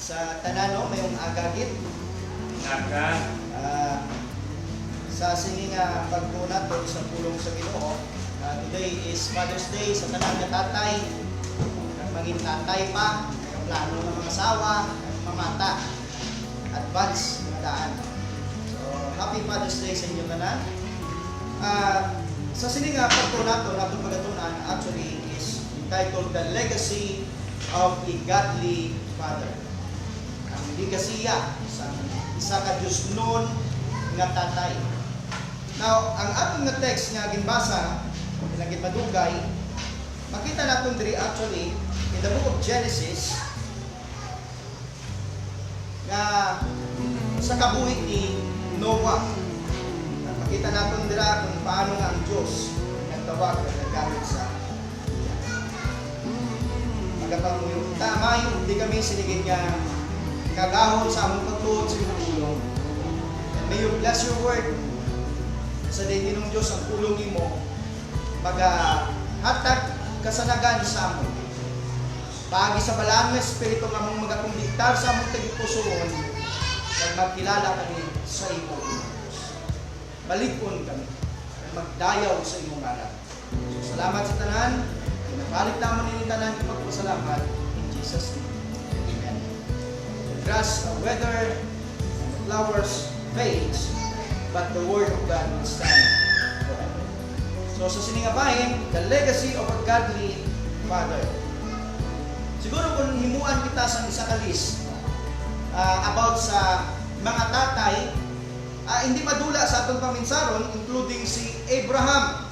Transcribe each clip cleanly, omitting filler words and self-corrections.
sa tanano mayong agagit sa sining pagkunat o sa pulong sa Ginoo. Today is Father's Day sa tanan nga tatay, kang mangin tatay pa, kang plano ng mga asawa, kang mamata, advance mga daan. So happy Father's Day sa inyo tanan. Sa sining pagkunat o natong pagatunan actually is entitled The Legacy of a Godly Father. Ang ligasiya sa isa ka Diyos noon nga tatay. Now, ang atong nga text nga ginbasa, ilang madugay, makita natin diri actually in the book of Genesis nga sa kabuhi ni Noah. Makita natin dira kung paano nga ang Diyos nagtawag at naggamit sa magapanguyong. Tama yung di kami sinigin nga kagahon sa among pagtuod sa imong tulong. And may you bless your word sa din ng Diyos ang tulong nimo hatag kasanagan sa amon. Paagi sa balang nga espiritu nga mong magakumbiktar sa among tagipusoon kag magkilala kami sa imo. Balikon kami kag magdayaw sa imong ngalan. So, salamat sa tanan. Pinabalik naman ni tanan ng pagpasalamat in Jesus name. Amen. The grass wither and the flowers fades, but the word of God will stand forever. So sa siningabahin, the legacy of a godly father. Siguro kung himuan kita sa isa ka list about sa mga tatay, hindi madula sa atong paminsaron, including si Abraham,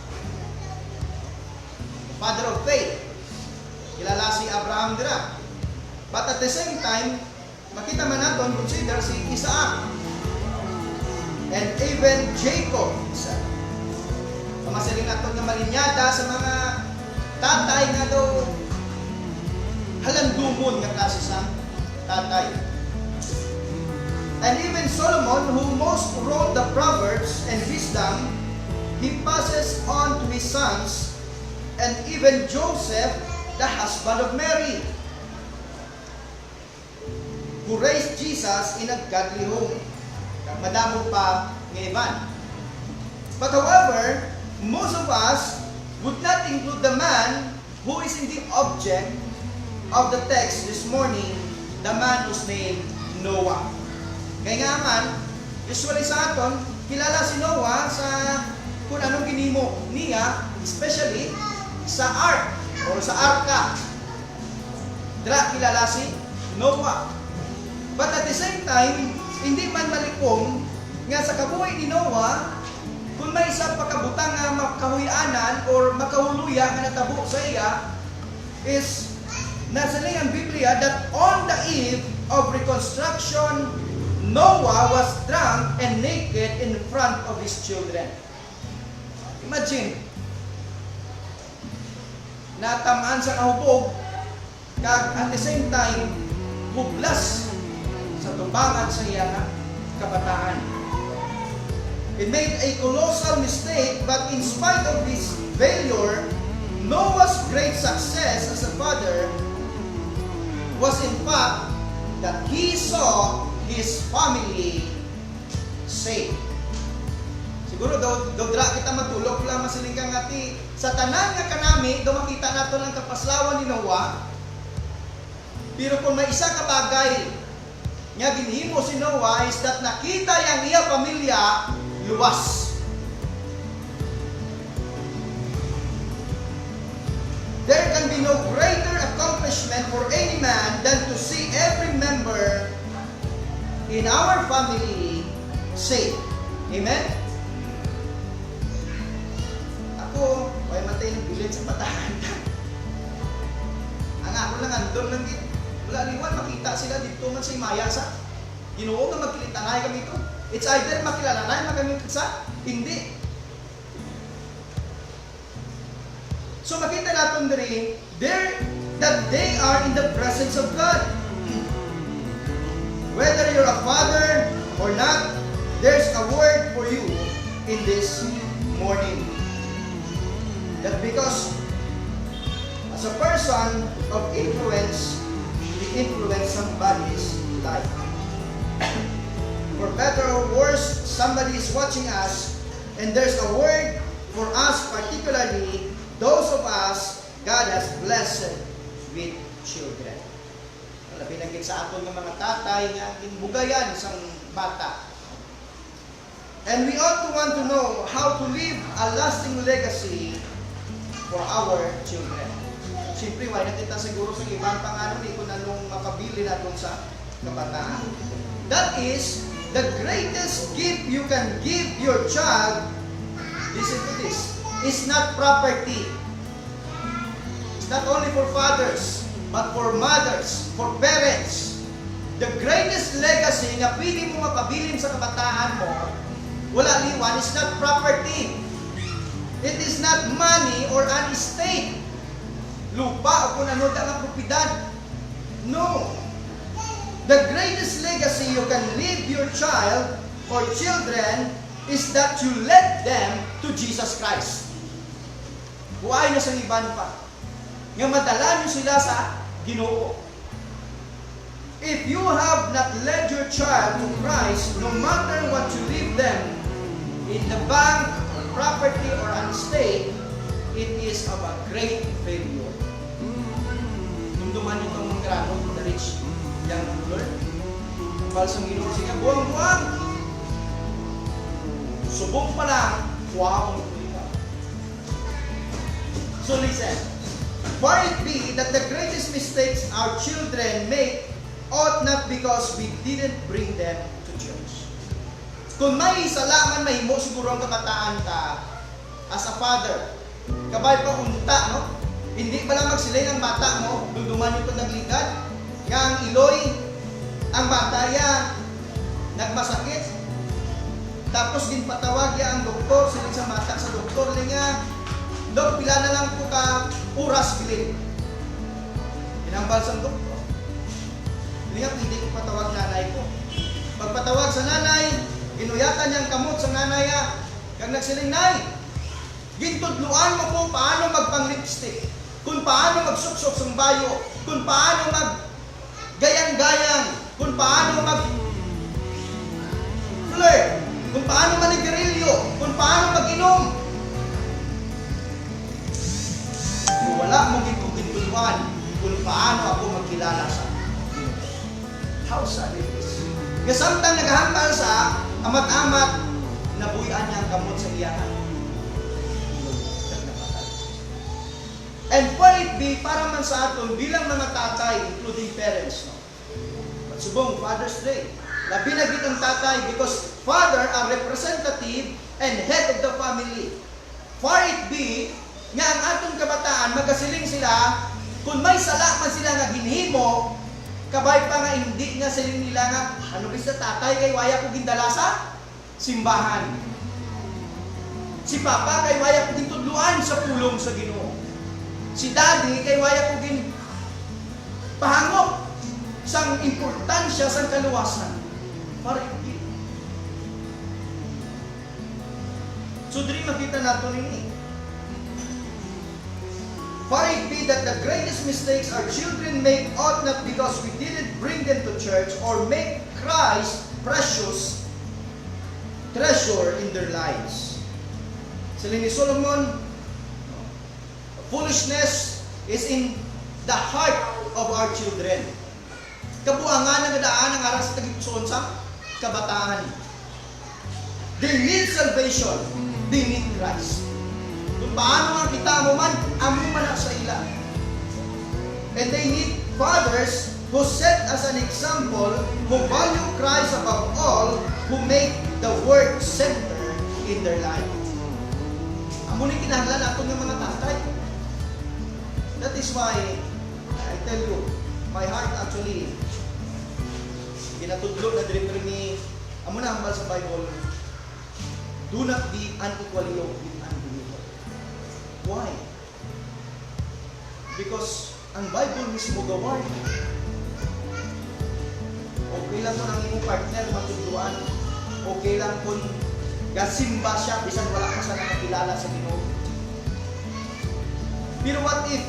father of faith. Kilala si Abraham dira. But at the same time, makita man natin, consider si Isaac and even Jacob. Pamasaling natin nga malinyada sa mga tatay nga daw halandumon nga klase sa tatay. And even Solomon, who most wrote the Proverbs and wisdom, he passes on to his sons, and even Joseph, the husband of Mary, who raised Jesus in a godly home. Madamo pa ng iban. But however, most of us would not include the man who is in the object of the text this morning, the man whose name Noah. Kaya nga man, usually sa aton, kilala si Noah sa kung anong ginimo niya, especially sa ark o sa arka. Dira kilala si Noah. But at the same time, hindi man malikom nga sa kabuhi ni Noah, kung may isa pa kabutang nga makahuyanan or makahuluya nga natabo sa iya, is nasa ang Biblia that on the eve of reconstruction, Noah was drunk and naked in front of his children. Imagine, natamaan sa kahubog, kag at the same time, hublas sa tumbangan sa iya nga kabataan. It made a colossal mistake, but in spite of his failure, Noah's great success as a father was in fact that he saw his family saved. Siguro daw dra kita matulog lang masiling kang ati sa tanan nga kanami daw makita nato lang kapaslawan ni Noah. Pero kung may isa ka bagay nga ginhimo si Noah is that nakita yang iya pamilya luwas. There can be no greater accomplishment for any man than to see every member in our family saved. Amen? Ako, may matay ng bilit sa patahan. Ang ako lang andun lang dito. Wala liwan, makita sila dito man sa Imaya sa Ginoo nga magkilitanay kami ito. It's either makilalanay kami sa hindi. So makita natin diri, that they are in the presence of God. Whether you're a father or not, there's a word for you in this morning. That because as a person of influence, we influence somebody's life. For better or worse, somebody is watching us, and there's a word for us, particularly those of us God has blessed with children. Binanggit sa aton ng mga tatay nga bugayan isang bata. And we ought to want to know how to leave a lasting legacy for our children. Siyempre, why nakita siguro sa ibang pangano ni kung anong makabili natin sa kabataan. That is, the greatest gift you can give your child, listen to this, is not property. It's not only for fathers, but for mothers, for parents. The greatest legacy na pwede mo mapabilin sa kabataan mo, wala liwan, is not property. It is not money or an estate. Lupa o kung ano ang propiedad. No. The greatest legacy you can leave your child or children is that you led them to Jesus Christ. Buhay na sa iban pa. Nga madala nyo sila sa Ginoo. If you have not led your child to Christ, no matter what you leave them in the bank, or property, or an estate, it is of a great failure. Dumduman itong mga grano, the rich young ruler. Ang balsang Ginoo siya, buwang-buwang. Subong pa lang, wow, so listen. For it be that the greatest mistakes our children make ought not because we didn't bring them to church. Kung may salaman mahimo siguro ang kabataan ka as a father, kabay pa unta, no? Hindi pa lang magsilay ang bata mo, duduman ito nagligad, nga ang iloy, ang bata ya, nagmasakit, tapos din patawag ya ang doktor, silang sa mata sa doktor, nga, Dok, pila na lang po ka oras bilin. Inambal sa doktor. Hindi nga, hindi ko patawag nanay ko. Pagpatawag sa nanay, ginuyatan niyang kamot sa nanay, kag nagsiling, Nay, gintudluan mo po paano magpang-lipstick, kung paano magsuksok sa bayo, kung paano mag-gayang-gayang, kung paano mag-flirt, kung paano manigarilyo, kung paano mag-inom. Wala mong gintudluan kung paano ako magkilala sa Diyos. How sad it is. Kasamtang naghahambal sa amat-amat, nabuyan niya ang kamot sa iyahan. And for it be, para man sa aton, bilang mga tatay, including parents, no? But subong, Father's Day, labi na gid ang tatay because father are representative and head of the family. For it be, nga ang atong kabataan, magasiling sila, kung may sala man sila nga ginhimo, kabay pa nga hindi nga siling nila nga, ano bis na tatay, kay waya ko gindala sa simbahan. Si Papa, kay waya ko gintudluan sa pulong sa Ginoo. Si Daddy, kay waya ko gin pahangop sang importansya sang kaluwasan. Para hindi. So, diri makita nato nini. For it be that the greatest mistakes our children make ought not because we didn't bring them to church or make Christ precious treasure in their lives. Sabi ni Solomon, foolishness is in the heart of our children. Kabuangan na daan ang aras sa tagipson sa kabataan. They need salvation. They need Christ. Kung paano nga kita mo man, amo man sa ila. And they need fathers who set as an example, who value Christ above all, who make the word center in their life. Amo ni kinahanglan nato ng mga tatay. That is why, I tell you, my heart actually, ginatudlo na diri ni, amo na hambal sa Bible, do not be unequally yoked with unbeliever. Why? Because ang Bible mismo gawar. Okay lang kung ang iyong partner matudluan. Okay lang kung gasimba siya, bisan wala ka sa nakakilala sa Ginoo. Pero what if,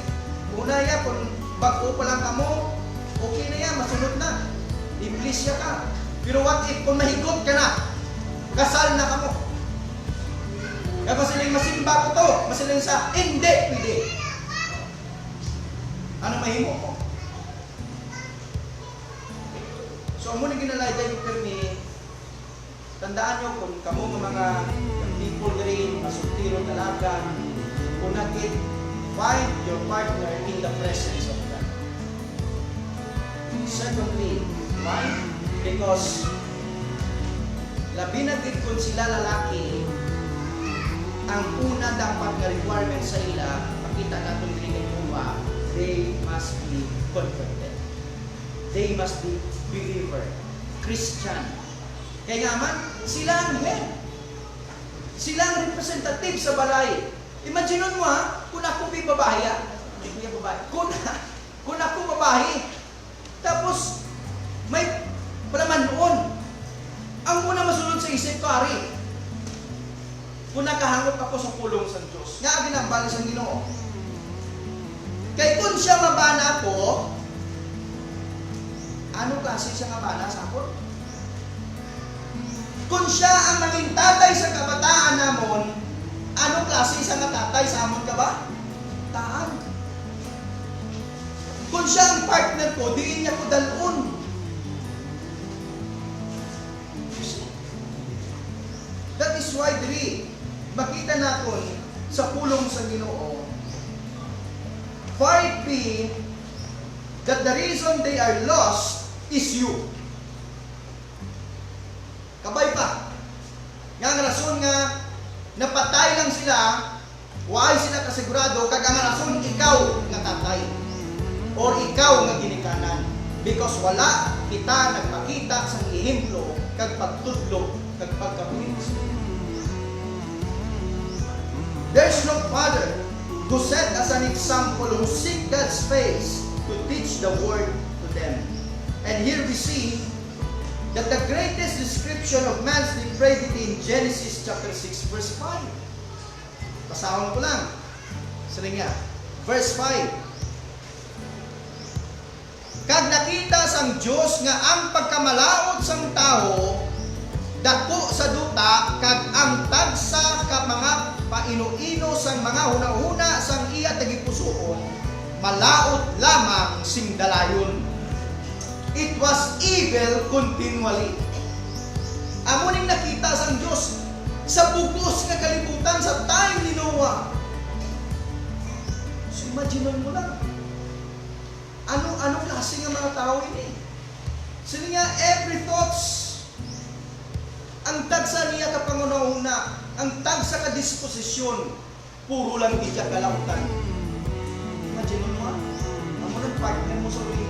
muna ya, kung bago pa lang kamo, okay na yan, masunod na. Iglesia ka. Pero what if kung mahigot ka na, kasal na ka mo. Kaya masiling masimba ko to, masiling sa, hindi, pwede. Ano mahimo mo? So, amo na ginalay tayo permi, tandaan nyo kung kamo mga people rin, masultiro talaga, kung nakit, find your partner in the presence of God. Secondly, why? Because labi na din kung sila lalaki, ang una dapat na requirement sa ila, makita natin din kay Tuwa, they must be converted. They must be believer, Christian. Kaya nga man, sila ang head. Sila ang representative sa balay. Imagine mo kung ako may babae, hindi ko yung babae. Kung ako babae, tapos may palaman noon. Ang una masunod sa isip ko, Ari, kung nakahangop ako sa pulong sa Diyos, nga ginambali sa Ginoo. Kaya kung siya mabana ko, ano klase siya mabana sa ako? Kung siya ang naging tatay sa kabataan namon, ano klase siya nga tatay sa amon ka ba? Taan. Kung siya ang partner ko, diin niya ko dalon. That is why makita natin sa pulong sa Ginoo, 5P, that the reason they are lost is you. Kabay pa. Nga rason nga, napatay lang sila, why sila kasigurado, kag ang rason, ikaw nga tatay. Or ikaw nga ginikanan. Because wala kita nagpakita sa ehemplo, kag pagtudlog, kag pagkabuhis. There's no father who set as an example who seek God's face to teach the word to them. And here we see that the greatest description of man's depravity in Genesis chapter 6 verse 5. Pasahon ko lang. Sabi nga, verse 5. Kag nakita sang Diyos nga ang pagkamalaod sang tao dako sa duta kag ang tagsa ka mga paino-ino sang mga hunahuna sang iya tagipusoon malaot lamang sing dalayon. It was evil continually. Amo ning nakita sang Dios sa bugos nga kalibutan sa time ni Noah. So imagine mo lang. Ano klase nga mga tao ini? Sino nga every thoughts ang tagsa niya ka pangunahuna, ang tagsa ka disposisyon, puro lang di ka kalautan. Imagine mo ang mga partner mo sa ulit.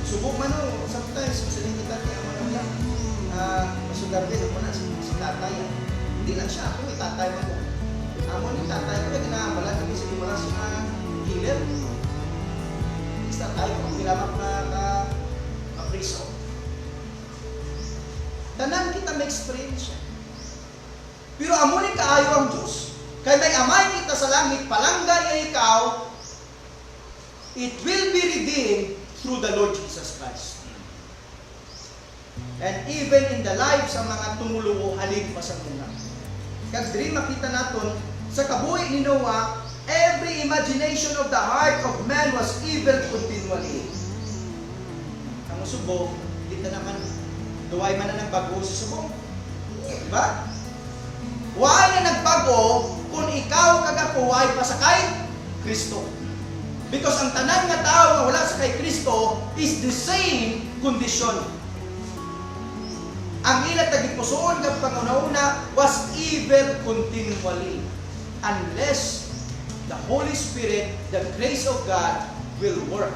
Subok man o, sometimes, masaling kita kaya mo lang yan. Masudar din ako na si tatay. Hindi lang siya, ako may tatay mo. Amo ni tatay ko na ginamala kami sa limara sa healer. Si tatay ko, kailangan na ka-priso. Tanan kita may experience siya. Pero amo ni kaayo ang Diyos. Kaya may amay kita sa langit, palanggan niya ikaw, it will be redeemed through the Lord Jesus Christ. And even in the lives sa mga tumuluo halin pa sa muna. Kag diri makita naton sa kabuhi ni Noah, every imagination of the heart of man was evil continually. Ang subok, dito naman duway man na nagbago sa subong. Diba? Why na nagbago kung ikaw kagakuway pa sa kay Kristo? Because ang tanan nga tao nga wala sa kay Kristo is the same condition. Ang ila tagipusoon nga pangunauna was evil continually unless the Holy Spirit, the grace of God will work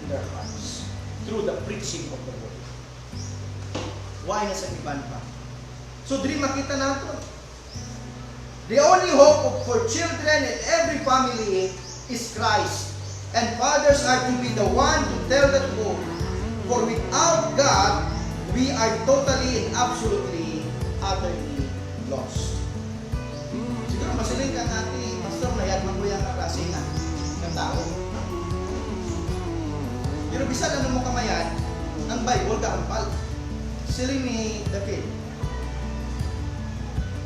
in their hearts through the preaching of the word. Why na sa iban pa? So, diri makita nato. The only hope for children in every family is Christ. And fathers are to be the one to tell that hope. For without God, we are totally and absolutely, utterly lost. Siguro masiling ka natin, Pastor, nayad maguyang na klase na ng tao. Pero bisan ano mo kamayan, ang Bible kahampal. Siling ni David.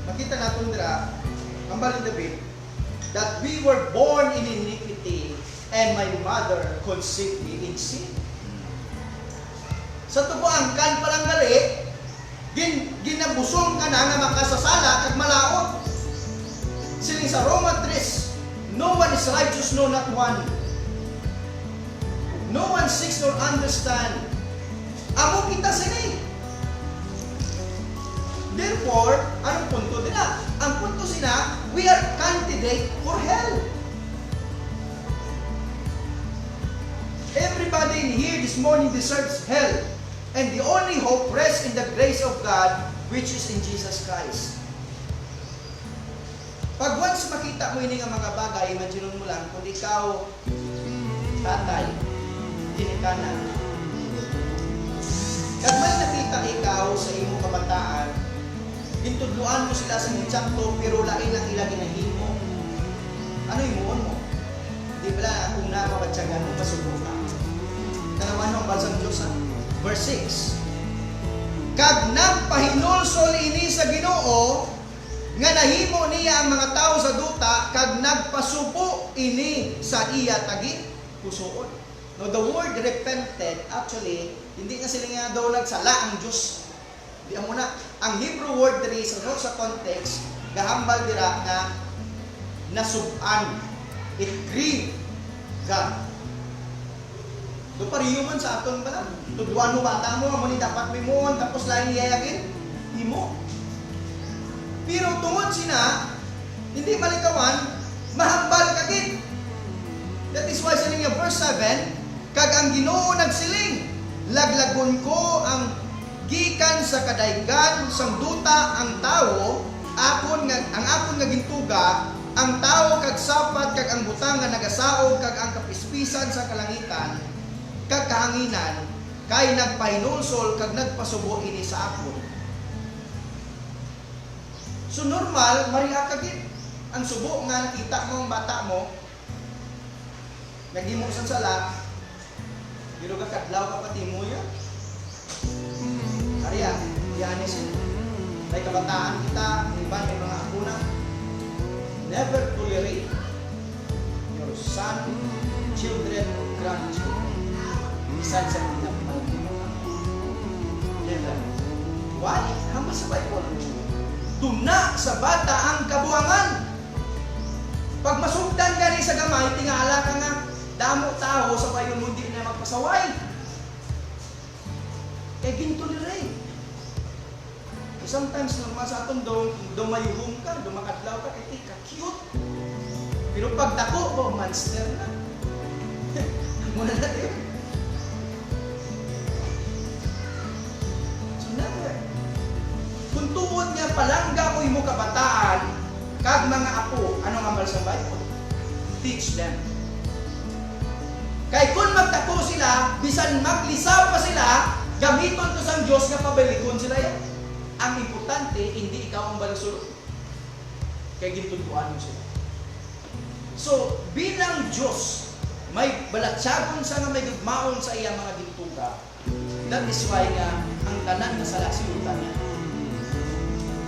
Makita natin dira, hambal ni David, that we were born in iniquity and my mother conceived me in sin. Sa tubuan kan palang gali, ginabusong ka na nga makasasala kag malaot. Siling sa Roma 3, no one is righteous, no not one. No one seeks nor understand. Amo kita sini. Therefore, anong punto nila? Ang punto sila, we are candidate for hell. Everybody in here this morning deserves hell. And the only hope rests in the grace of God, which is in Jesus Christ. Pag once makita mo ini nga mga bagay, imagine mo lang, kung ikaw, tatay, ginikanan, kag may nakita ikaw sa imong kabataan, intudluan mo sila sa insakto, pero lain lang ilang ginahimo. Ano imuon mo? Di ba kung nakapatsagan mo, pasubok ka. Kanawan mo ang balsang Diyos, ha? Verse 6. Kag nagpahinulsol ini sa Ginoo, nga nahimo niya ang mga tao sa duta, kag nagpasupo ini sa iya tagi pusoon. Now, the word repented, actually, hindi nga sila nga daw nagsala ang Diyos. Di mo na, ang Hebrew word diri sa context, gahambal dira nga nasuban. It grieved God. Do pariyo man sa aton ba lang? Tuduan mo bata mo, amo ni dapat mimon, tapos lain iyayakin, imo. Pero tungod sina, hindi malikawan, mahambal kagit. That is why sining nga verse 7, kag ang Ginoo nagsiling, laglagon ko ang gikan sa kadaygan sang duta ang tawo, ang akon nga gintuga, ang tawo kag sapat kag ang butang nga nagasaog kag ang kapispisan sa kalangitan, kag kahanginan, kay nagpahinulsol kag nagpasubo ini sa akon. So normal, mariha kagit. Ang subo nga nakita mo ang bata mo, nagimo sa sala, pero kakadlaw ka pati mo yan. Ariya, yanis yun. May kabataan kita, iba may mga akuna. Never tolerate your son, children, grandchildren. Isan sa pinapal. Never. Why? Hamba sa Bible. Tuna sa bata ang kabuangan. Pag masugdan ka sa gamay, tingala ka nga, damo tao sa payo mo di na magpasaway. Kaya gintuliray. Sometimes normal sa atong dumayuhong ka, dumakadlaw ka, kaya ka-cute. Pero pag dako, monster na. Muna na din. So never. Kung tuod niya palangga mo imo kabataan, kag mga apo, ano nga mal sa Bible? Teach them. Kay kung magdako sila, bisan maglisaw pa sila, gamiton to sang Dios nga pabalikon sila yan. Ang importante, hindi ikaw ang balasulod. Kaya gintuduan mo sila. So, bilang Diyos, may balatsagon sa nga may gugmaon sa iya mga gintuga. That is why nga, ang tanan na sala silutan niya.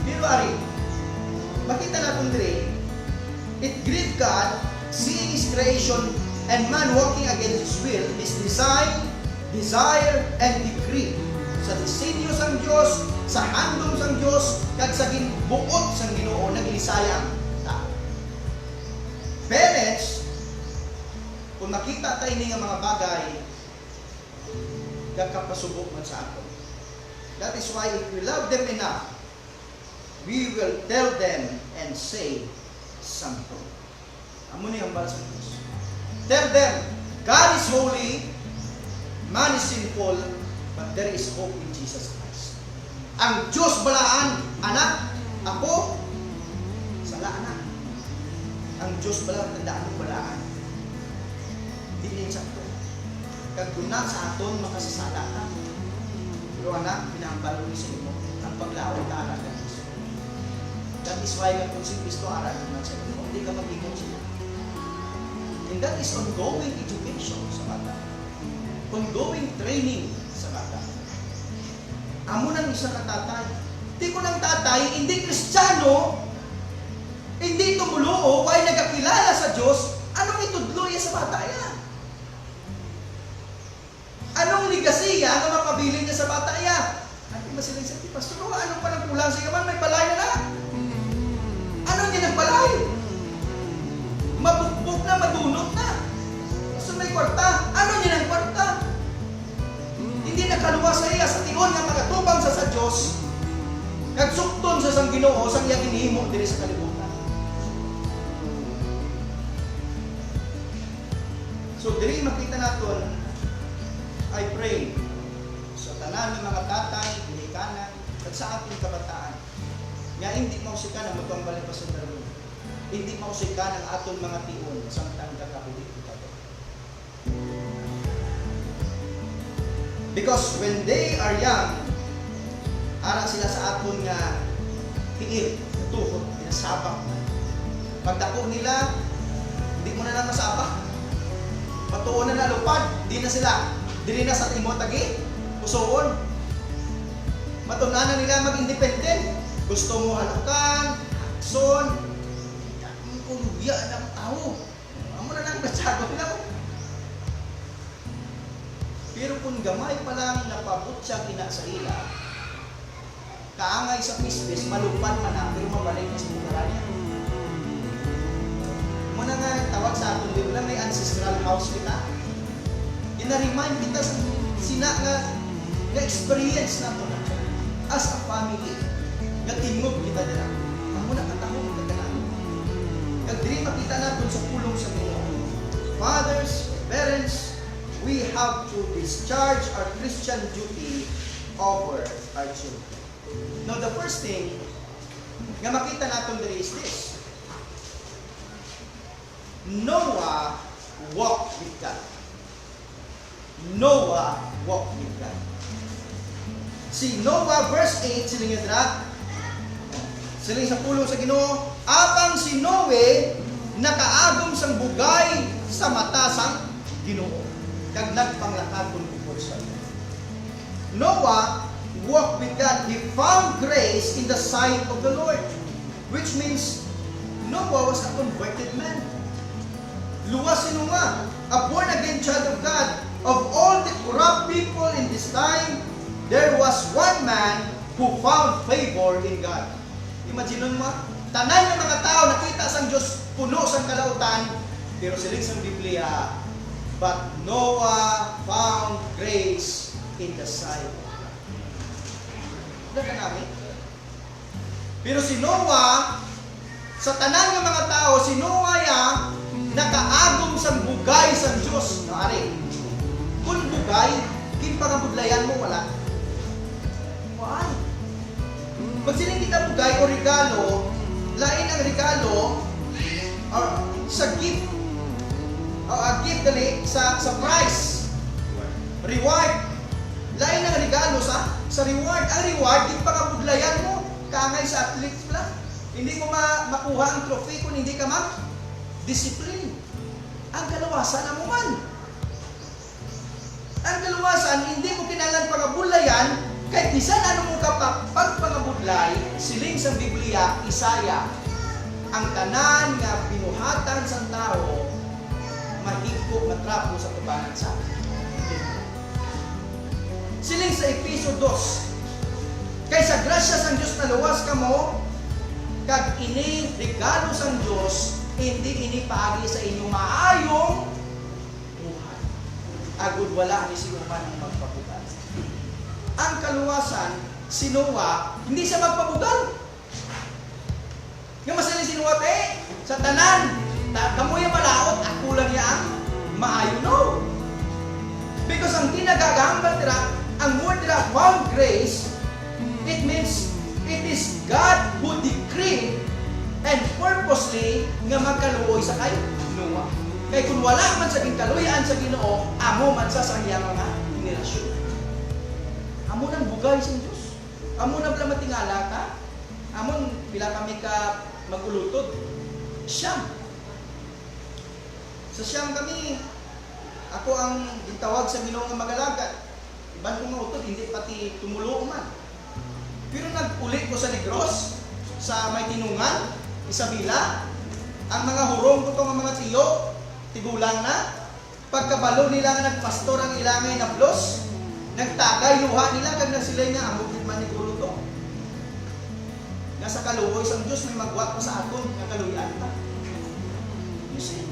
Pero ari, makita natin dire, it grieved God, seeing His creation and man walking against His will, His design, desire, and decree. Sa disenyo sang Diyos, sa handom sang Diyos, kag sa ginbuot sang Ginoo, nagilisaya ang tao. Parents, kung makita tayo nga mga bagay, gagkapasubok man sa ato. That is why if we love them enough, we will tell them and say something. Amo ni ang bala sa Diyos. Tell them, God is holy, man is sinful, but there is hope in Jesus Christ. Ang Diyos balaan, anak, ako, sala anak. Ang Diyos balaan, tandaan mo balaan. Hindi rin sakto. Kaguna sa aton, makasasala ka. Pero anak, pinambalo ni sa imo, ang paglaway ka anak ng Diyos. That is why kung si Kristo aral naman sa imo, hindi ka mag-ikot siya. And that is ongoing education sa bata. ongoing training sa bata. Amo nang isa ka tatay. Di ko ng tatay, hindi Kristiyano, hindi tumuluo, ay nagakilala sa Diyos, anong itudlo iya sa bata ya? Anong ligasiya ang mapabilin niya sa bata ya? Hindi masiling sa Pastor, anong pa nang kulang siya man, may balay na na. Anong niya nagbalay? Mabukbuk na, madunot na. So may kwarta, ano niya ng kwarta? Hindi nakaluwa sa iya sa tion nga magatubang sa Diyos. Nagsukton sa sang Ginoo sang iya ginihimo diri sa kalibutan. So diri makita naton, I pray sa tanan ng mga tatay, ginikanan, at sa ating kabataan, nga hindi mausikan ang matambal pa sa darbo. Hindi mausikan ang aton mga tion samtang kakabulit ito. Because when they are young, arang sila sa aton nga tiil, tuhod, pinasabak na. Pagdako nila, hindi mo na lang masabak. Patuon na nalupad, di na sila. Dili na sa timo tagi, pusoon. Matunanan nila mag-independent. Gusto mo halukan, akson, kung yan ang tao. Amo na lang batsago nila mo. Pero kung gamay pa lang napabot siya kina sa ila, kaangay sa pisbis, malupad man na, pero mabalik na sa bukaran niya. Muna nga tawag sa atin, di ba may ancestral house kita? Ina-remind kita sa sina nga experience na ito na as a family. Natingog kita nila. Amo na katahong kita na. Nagdiri makita natin sa pulong sa Ginoo. Fathers, parents, we have to discharge our Christian duty over our children. Now, the first thing nga makita natin diri is this. Noah walked with God. Noah walked with God. Si Noah, verse 8, siling yadra, siling sa pulong sa Ginoo, apang si Noe nakaagom sang bugay sa mata sang Ginoo. Kag nagpanglakad kun bukod sa Noah walked with God. He found grace in the sight of the Lord, which means Noah was a converted man. Luwas si Noah, a born-again child of God. Of all the corrupt people in this time, there was one man who found favor in God. Imagine mo, tanan ng mga tao nakita sang Diyos puno sang kalautan, pero siling sang Biblia, but Noah found grace in the sight of God. Wala namin. Pero si Noah, sa tanan ng mga tao, si Noah ya, nakaagom sang bugay sang Diyos. Naari, kung bugay, kinpangabudlayan mo wala. Why? Pag siling kita bugay o regalo, lain ang regalo or sa gift. Gift dali sa prize. Reward. Lain ang regalo sa reward. Ang reward, kinpangabudlayan mo. Kangay sa athletes pala. Hindi mo makuha ang trophy kung hindi ka discipline. Ang kalawasan na mo man. Ang kalawasan, hindi mo kinalang pangabudlayan, kahit bisan ano mo kapag pagpangabudlay, siling sa Biblia, Isaya, ang tanan nga binuhatan sa tao, mahigpo matrapo sa tubangan sa siling sa Efeso 2, kay sa grasya sang Diyos na luwas ka mo, kag ini regalo sang Diyos, hindi ini paagi sa inyong maayong buhay. Agud wala ni sino man ang magpabugal. Ang kaluwasan, si Noah, hindi siya magpabugal. Nga masali si Noah, sa tanan, kamoy malaot, ako lang niya ang maayo. No. Because ang tinagagambal tira, ang word tira, found grace, it means, it is God who decreed and purposely nga magkaluoy sa kay Noah. Kay kung wala man sa ginkaluyan sa Ginoo, amo man sa iyang mga henerasyon. Amo nang bugay sa Dios. Amo nang pala matingala ka. Amon pila kami ka magulutod. Siyam. Sa siyam kami Ako ang gitawag sa Ginoo nga magalagat. Iban ko nga utod, hindi pati tumulo man. Pero nag-uli ko sa Negros, sa may Tinungan, Isabela, ang mga hurong ko itong mga tiyo, tigulang na, pagkabalo nila nga nagpastor ang ilangay na blos, nagtakay luha nila, kag na sila nga, ang bukid man ni Guru to. Nasa kaluoy sa Diyos, may magwat pa sa aton, nga kaluyan pa. You see?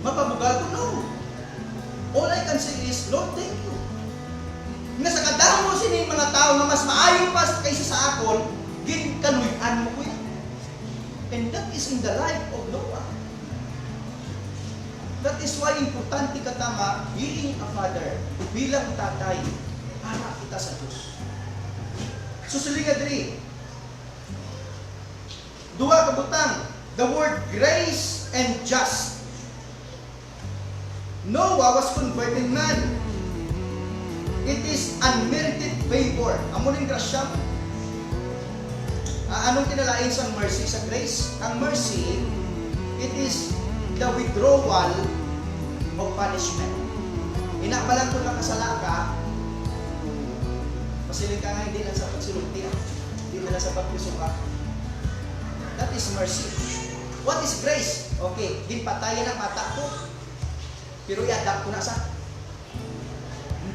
Mapabugal ko, no. All I can say is, Lord, thank you. Nga sa kadamo sini mga tao na mas maayo pa kaysa sa akon, ginkaluyan mo ko yan. And that is in the life of Noah. That is why importante katama, being a father, bilang tatay, para kita sa Diyos. Susulinga diri, dua kabutang, the word grace and just. Noah was converted man. It is unmerited favor. Amo ning grasya. Anong kinalain sa mercy, sa grace? Ang mercy, it is the withdrawal of punishment. Inabalang ko lang kasala ka, pasiling ka nga hindi lang sa pagsulunti, hindi lang sa pagpuso ka. That is mercy. What is grace? Okay, ginpatayan ang mata ko, pero i-adapt ko na sa.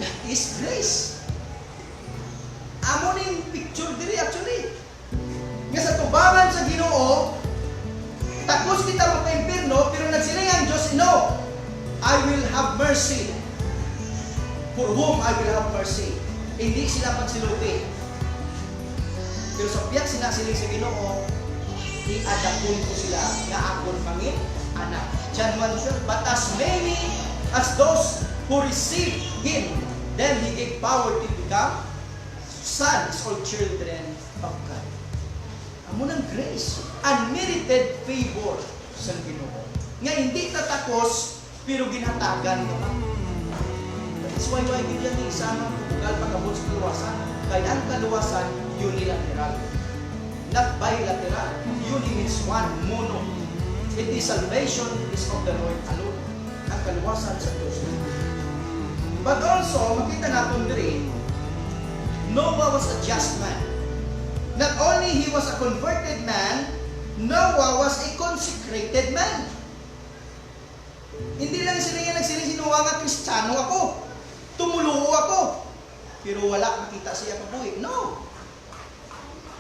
That is grace. Amo ning picture diri actually. Nga sa tubangan sa Ginoo, takos kita magpa-impirno, pero nagsiling ang Diyos, no, I will have mercy. For whom I will have mercy. Hindi sila pagsilupi. Pero sa piyak sinasiling sa Ginoo, i-adapon ko sila nga akon pangin anak. John 1:12, but as many as those who received Him, then He gave power to become sons or children of God. Amo ng grace, unmerited favor sa Ginoo. Nga hindi tatakos, pero ginhatagan mo. That's why bigyan ni isama bugal pagabot sa kaluwasan. Kaya ang kaluwasan, unilateral. Not bilateral. Uni means one, mono. It is salvation is of the Lord alone. Ang kaluwasan sa Diyos. But also, makita natin diri, Noah was a just man. Not only he was a converted man, Noah was a consecrated man. Hindi lang sila nagsiling si Noah nga Kristiyano ako, tumuluo ako, pero wala makita siya kabuhi. No.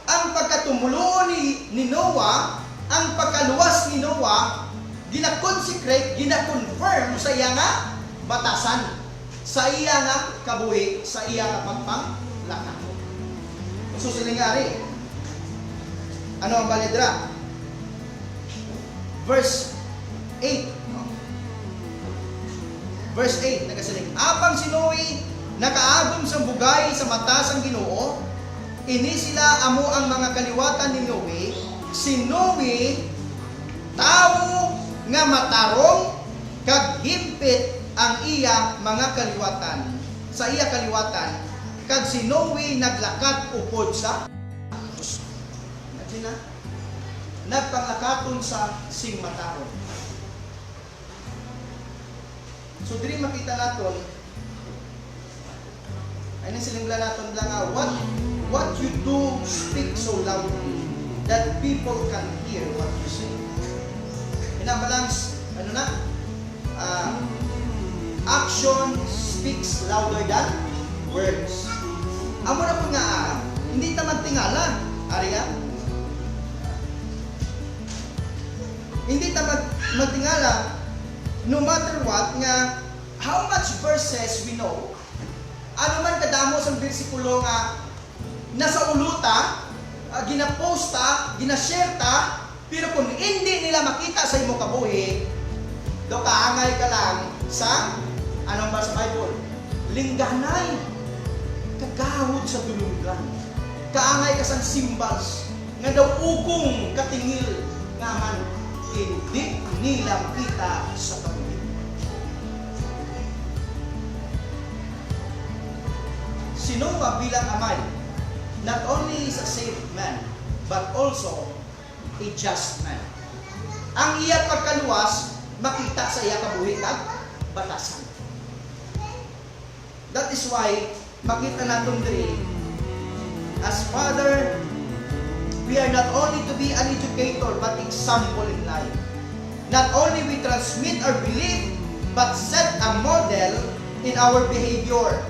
Ang pagkatumulo ni Noah, ang pagkaluwas ni Noah, gina-consecrate, gina-confirm sa iya nga batasan, sa iya nga kabuhi, sa iya nga pagpanglakad. Susilingari. Ano ang balidra? Verse 8. Verse 8, nagasiling. Apang si Noe nakaagom sa bugay sa mata sang Ginoo, ini sila amo ang mga kaliwatan ni Noe. Si Noe, tao nga matarong, kag himpit ang iya mga kaliwatan. Sa iya kaliwatan, kag si Noe naglakad upod sa Diyos. Imagine na, nagpanglakaton sa singmataron. So, diri makita naton, ay nasilingla naton lang what you do speak so loudly that people can hear what you say. Inabalance, ano na? Action speaks louder than words. Amo na po nga, hindi ta magtingala, ariya. Hindi ta magtingala, no matter what, nga, how much verses we know, ano man kadamo sa bersikulo nga, nasa uluta, ginaposta, ginashare ta, pero kung hindi nila makita sa imo kabuhi, do kaangay ka lang sa, anong ba sa Bible? Lingganay. Kagahod sa dulungan. Kaangay ka sang symbols nga daw ugong katingil nga man hindi nila kita sa kabuhi. Si Noah bilang amay, not only is a saved man, but also a just man. Ang iya pagkaluwas, makita sa iya kabuhi kag batasan. That is why makita natin diri, as father, we are not only to be an educator but example in life. Not only we transmit our belief but set a model in our behavior.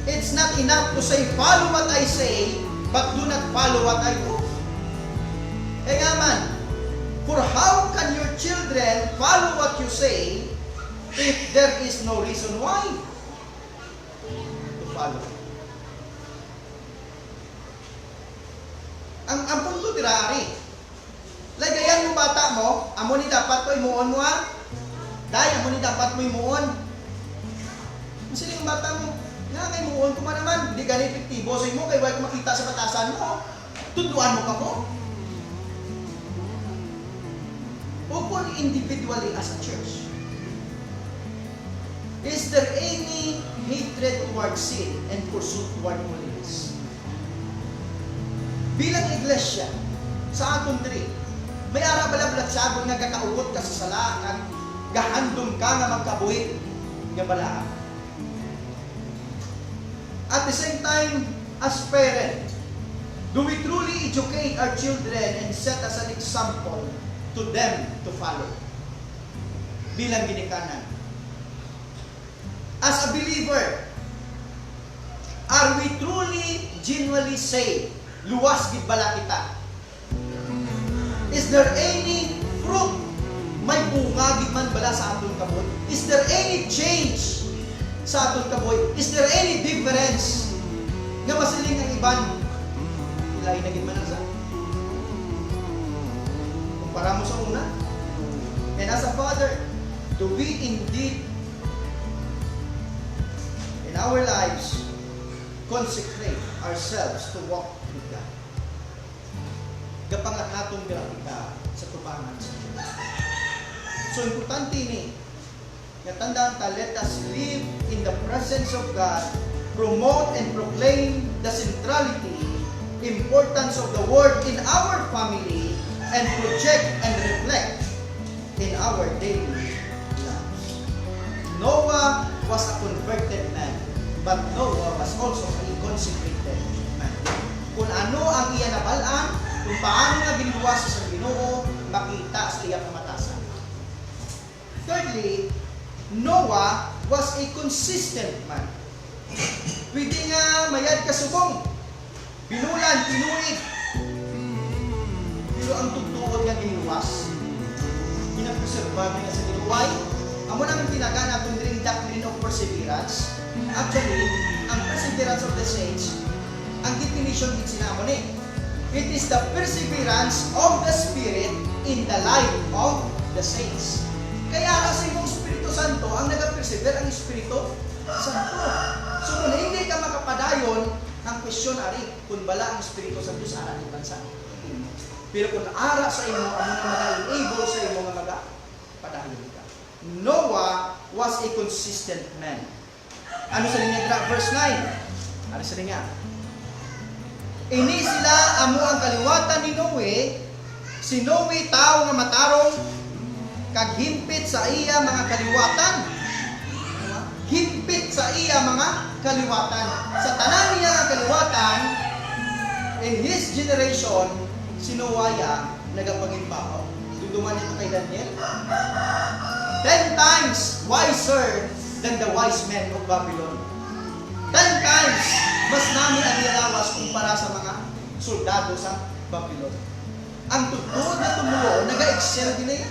It's not enough to say, follow what I say, but do not follow what I do. Kaya man, for how can your children follow what you say if there is no reason why to follow? Ang punto tirari, lagayan mo bata mo, amo ni dapat ko imuon mo ha? Dahil amo ni dapat mo imuon. Masili yung bata mo, nga ngay imuon ko man naman, di gani epektibo sa imo, kaya wala ko makita sa batasan mo. Tutuan mo ka mo. Upon individually as a church, is there any hatred towards sin and pursuit toward holiness? Bilang iglesia, sa atong diri, may arabalablat sabon nga kakaugot ka sa sala, at gahandom ka nga magkabuhit nga balaan. At the same time, as parents, do we truly educate our children and set as an example to them to follow? Bilang ginikanan. As a believer, are we truly, genuinely saved? Luwas gid bala kita? Is there any fruit? May bunga gid man bala sa aton kaboy? Is there any change sa aton kaboy? Is there any difference? Nga masiling ang iban, ilahi na gid man sa kumpara mo sa una. And as a father, do we indeed in our lives consecrate ourselves to walk with God? Gapangat natong kita sa tubangan sa Diyos. So, importante ni, nga tandaan ta, let us live in the presence of God, promote and proclaim the centrality, importance of the Word in our family, and project and reflect in our daily lives. Noah was a converted man, but Noah was also a consecrated man. Kung ano ang iya nabalaan, kung paano nga ginuwas sa Ginoo, makita sa iyang kamatasan. Thirdly, Noah was a consistent man. Pwede nga mayad kasubong, binulan, pinuit, pero ang tugtuod nga ginuwas, ginapreserba nga sa ginuway. Amo nang tinaga natin ring doctrine of perseverance. Actually, ang perseverance of the saints, ang definition din sinamo ni, it is the perseverance of the Spirit in the life of the saints. Kaya sa imong Espiritu Santo, ang nag-persevere ang Espiritu Santo. So kung hindi ka makapadayon, ang question ari, kung bala ang Espiritu Santo sa ara ni bansa. Pero kung ara sa imo, amo na mag-enable sa imo nga magapadayon ka. Noah was a consistent man. Ano sa linya? Verse 9. Ano sa linya? Ini sila amo ang kaliwatan ni Noe. Si Noe tao nga matarong, kaghimpit sa iya mga kaliwatan. Himpit sa iya mga kaliwatan. Sa tanan niya ang kaliwatan, in his generation, si Noaya nagapangimbaw. Duduman ito kay Daniel. 10 times wiser than the wise men of Babylon. 10 times mas namin ang nilawas kumpara sa mga soldado sa Babylon. Ang tugtod na tumulo, nag-excel din eh.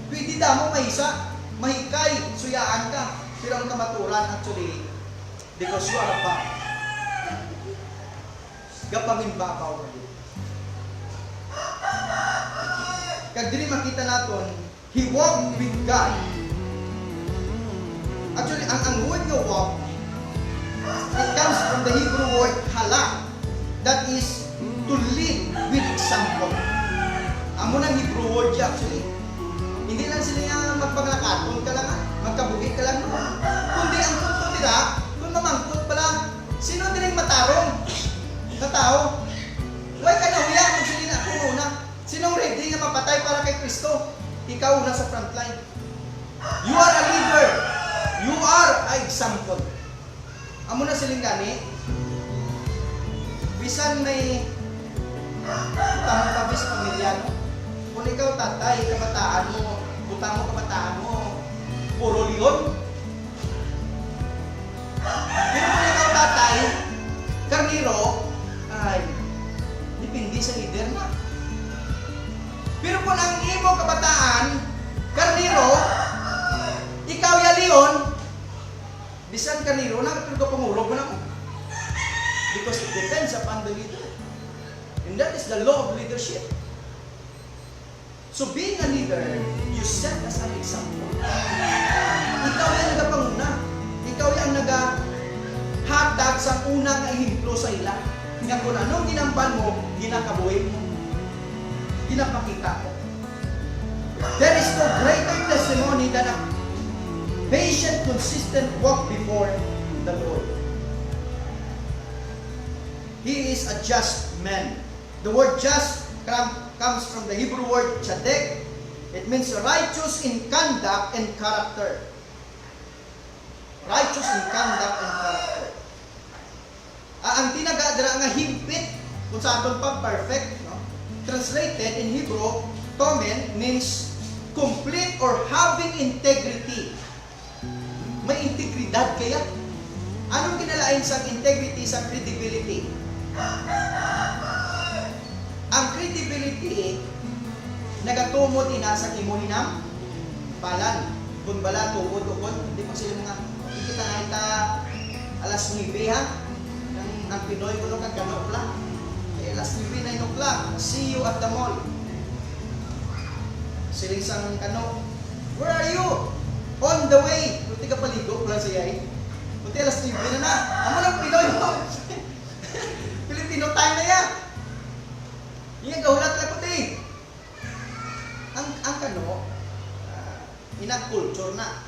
Pwede mo mahisa, mahikay, suyaan ka. Pero ang kamaturan actually, because you are a back. Gapamimbabaw ka din. Kag dili makita naton, he walked with God. Actually, ang word nga walk, it comes from the Hebrew word halak. That is to lead with example. Amo nang Hebrew word siya actually. Hindi lang sila yung magpaglakaton ka lang, magkabugit ka lang. Kundi ang punto nila, kung mamangkot pala, sino din yung matarong? Na tao? Huwag ka na huya, kung sila na ako una. Sinong ready nga mapatay para kay Kristo? Ikaw una sa frontline. You are a leader. You are a example. Amo na siling gani. Bisan may utang pa sa pamilya, no? Kung ikaw tatay, kabataan mo, utang mo kabataan mo, puro leon. Pero kung ikaw tatay, karniro, ay, dipindi sa leader na. Pero kung ang imo kabataan, karniro, ikaw ya leon, bisan karniro na, pero kapangulog mo na mo. Because it depends upon the leader. And that is the law of leadership. So being a leader, you set as an example. Ikaw yung nagapanguna. Ikaw yung nagahatag sa unang ehemplo sa ila. Nga kung anong ginampan mo, ginakabuhi mo. Ginapakita mo. There is no greater testimony than a patient, consistent walk before the Lord. He is a just man. The word just comes from the Hebrew word tzadek. It means righteous in conduct and character. Righteous in conduct and character. Ang tinagadra nga himpit, kung sa aton pag perfect, no? Translated in Hebrew, tomen means complete or having integrity. May integridad kaya. Anong kinalain sa integrity, sa credibility? Ang credibility nagatumod inasa imo hinam balan kun bala tuod ukon hindi pa sila mga kita nga alas 9 ha ang Pinoy kuno kag kanopla alas 9 9 o'clock see you at the mall siling sang kano where are you on the way puti ka paligo lang siya puti alas 9 na amo lang Pinoy mo Filipino time na yan. Yung gahulat na puti. Ang kano, ina-culture na.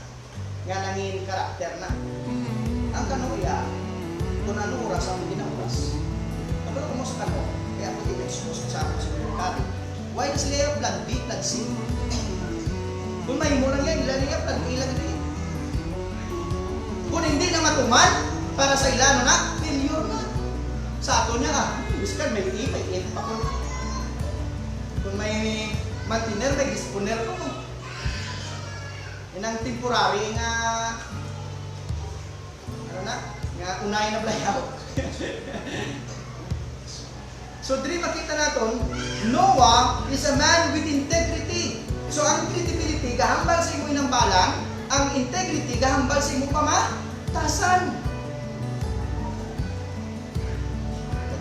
Nga nangin karakter na. Ang kano ya, kung ano oras ang ginawas. Kapag mo sa kano, kaya puti na-expose sa akin sa merkado. Why na sila yung plan B, plan C? Kung may mo lang yan, ilan yung plan B, ilan yan. Kung hindi na matuman, para sa ilano na, failure na. Sa ato niya biskan may may pa ko. Kung may mantiner, may disponer ko. Yan ang temporary nga ano na? Nga unay na blayaw. So, diri makita naton, Noah is a man with integrity. So, ang credibility, gahambal sa imo inambalan, ang integrity, gahambal sa imo pamatasan.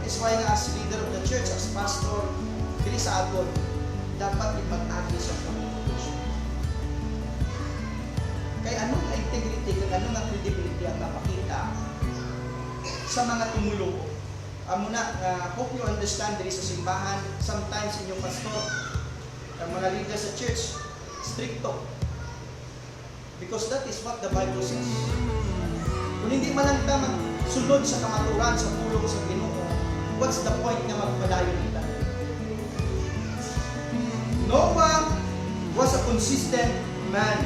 That's why nga as leader of the church, as pastor, dili sa aton, dapat ipag-agi sa communication. Kaya anong integrity, anong credibility ang napakita sa mga tumulong. Amo na, hope you understand diri sa simbahan, sometimes inyong pastor, ang mga leader sa church, stricto. Because that is what the Bible says. Kung hindi man lang ta magsulod sa kamaturan, sa pulong sa Ginoo, what's the point na magpadayon kita? Noah was a consistent man.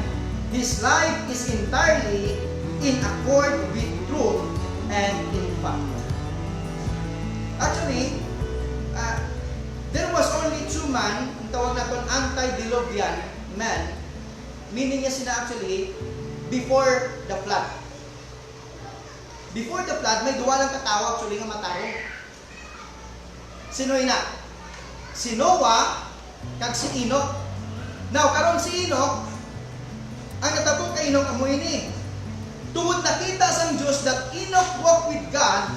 His life is entirely in accord with truth and in fact. Actually, there was only two men, ang tawag natin antediluvian man, meaning niya sila actually before the flood. Before the flood, may duwa lang katawa actually nga matarong. Sino ina? Si Noah kag si Enoch. Now, karon si Enoch, ang natabok kay Enoch amo ini. Tungod nakita sang Dios that Enoch walked with God,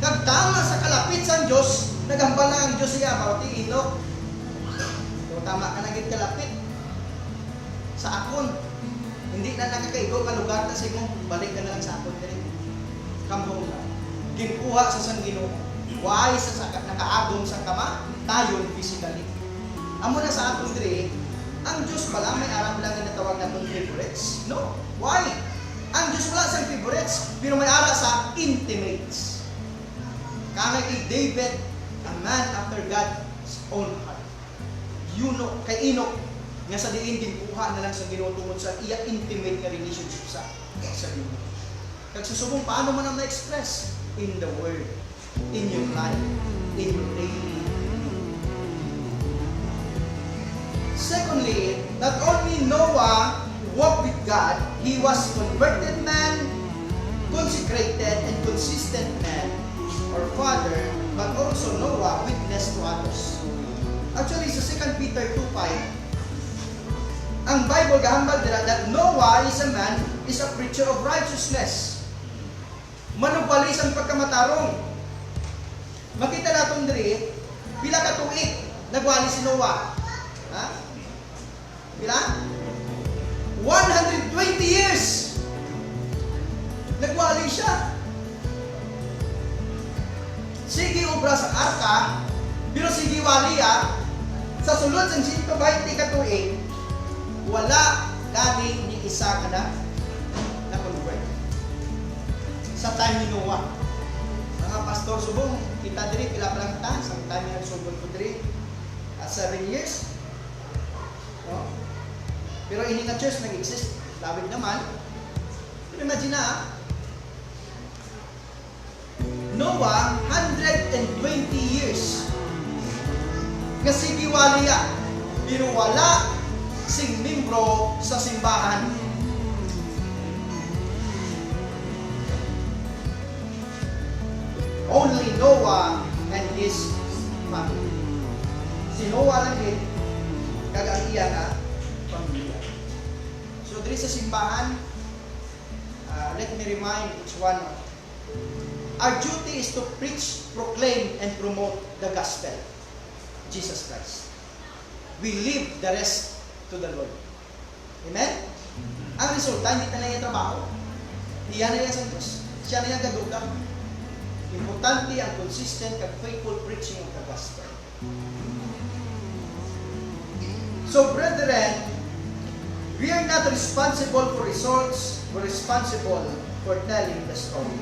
kag tama sa kalapit sang Dios, nagambal na ang Dios siya about Enoch. So, tama ka na gid kalapit sa akon. Hindi na nakakaigo ka lugar ta simo, balik ka na lang sa akon diri. Come home na. Ginkuha sa sang Ginoo. Why sa nakaagom sa kama tayo physically. Amo na sa aton diri, ang Dios pala may aram lang ginatawag natong favorites. No. Why? Ang Dios wala sa favorites, pero may ara sa intimates. Kana kay David, a man after God's own heart. Kay Enoch, nga sa diin ginkuha na lang sa Ginoo tungod sa iya intimate nga relationship sa Ginoo. Kag susubong paano man ang na-express in the word, in your life, in your daily. Secondly, not only Noah walked with God, he was converted man, consecrated and consistent man or father, but also Noah witnessed to others. Actually, sa 2 Peter 2:5, ang Bible gahambal dira that Noah is a man, is a preacher of righteousness. Manubalis ang pagkamatarong. Makita natin diri, pila ka tuig nagwali si Noah. Ha? Pila? 120 years. Nagwali siya. Sige obra sa arka, pero sige waliya, sa sulod sa 120 ka tuig, wala gani ni isa ka na convert. Sa time ni Noah. Mga pastor subong, kita diri pila pa lang ta, sa time ni nagsubong ko diri, 7 years. No? Pero ini nga church nag-exist, lawig naman. Pero imagine na, Noah, 120 years. Kasi giwaliya, pero wala sing membro sa simbahan. Only Noah and his family. Si Noah lang din, kagang iya na pamilya. So, diri sa simbahan, let me remind each one, our duty is to preach, proclaim, and promote the gospel. Jesus Christ. We leave the rest to the Lord. Amen? Ang resulta, hindi na yung trabaho. Iyan na yan sa Diyos. Siya na yung gadugang. Importante ang consistent and faithful preaching of the gospel. So, brethren, we are not responsible for results. We're responsible for telling the story.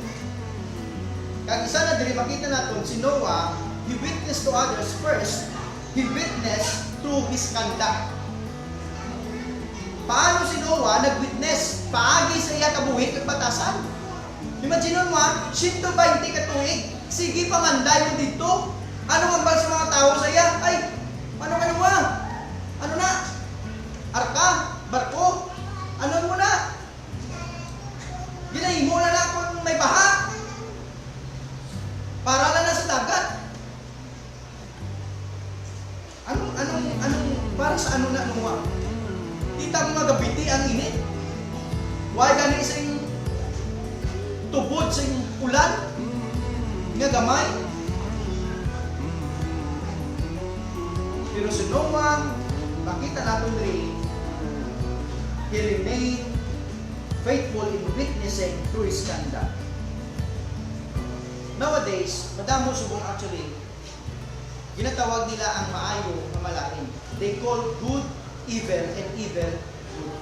Kag isa na diri makita natin si Noah, he witnessed to others first. He witnessed through his conduct. Paano si Noah nag-witness? Paagi sa iya kabuhit ng batasan. Imagine mo, 120 ka tuig. Sige, pamanday mo dito. Ano ang bal sa mga tao sa iya? Ay, ano mo? Ano na? Arka? Barko? Ano mo na? Ginahimo na lang kung may baha. Para lang na sa dagat. Para sa ano na Noah? Kita mo magabiti ang init. Why gani isang tubod sa ulan? Nga gamay. Pero si Noah, makita natin rin, he remained faithful in witnessing through his conduct. Nowadays, madamo subong actually, ginatawag nila ang maayo na malain. They call good evil and evil good.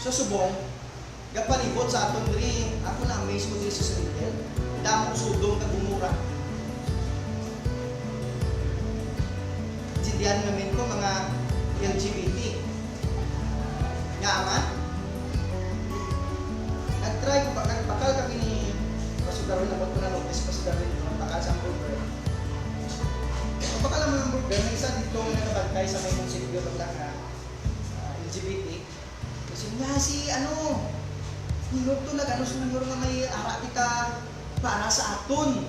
So subong, gapalibot sa atong diri, ako na amaze ko diri sa Sindel, damo sudong na bumura. Sindihan namin ko mga LGBT. Nga man, nag-try ko, bakal kami ni Pasudarin, nabot ko na notice Pasudarin, bakal sa hamburger. Bakal naman hamburger, may isa dito na nakabantay sa may munisipyo bakla na LGBT. Kasi nga hinod to siguro nga may arati ka para sa aton.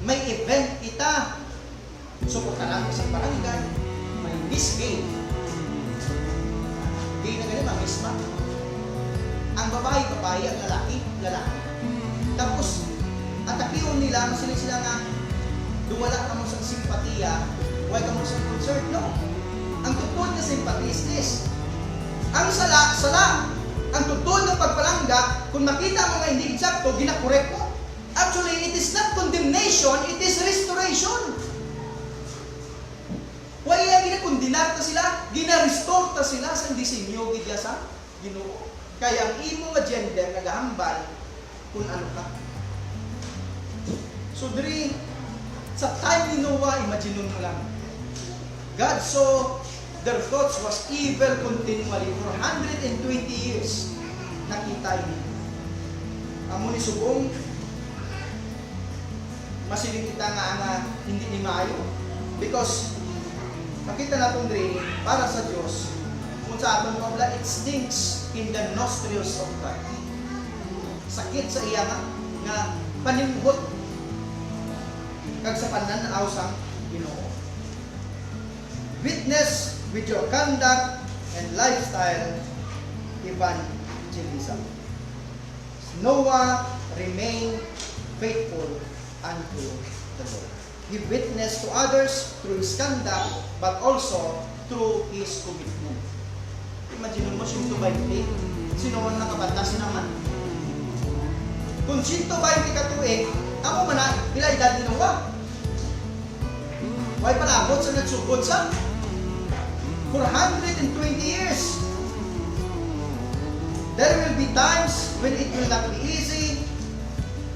May event kita. Suportahan ko sa barangay. May Miss Gay. Gay na ganun, Miss Ma. Ang babae, ang lalaki. Tapos, atakiyon nila, sila nga, dumala ka mo sa simpatiya, huwag ka mo sa concert. No. Ang tupod na simpatiya is this. Ang sala, ang tupod ng pagpalangga, kung makita mo nga hindi eksakto, ginakorek mo. Actually, it is not condemnation, it is restoration. Why ginakondinar ta sila? Gina-restore ta sila sa disenyo gidya sa Ginoo. Kaya ang imo nga gender nagahambal kung ano ka. So diri sa time ni Noah, imagine mo lang. God saw their thoughts was evil continually for 120 years. Nakita ini. Amo ni subong masiling kita nga hindi ni maayo because makita naton diri para sa Dios kung sa aton pabla it stinks in the nostrils of God. Sakit sa iya nga panimbot kag sa pananaw sang Ginoo. Witness with your conduct and lifestyle evangelism. Noah remained faithful unto the Lord. He witnessed to others through his conduct, but also through his commitment. Imagine mo, 120, sino man nakabatas naman. Kung 120 katuig, amo man na, pila edad ni Noah? Why palabot sa nagsugod sa? For 120 years. There will be times when it will not be easy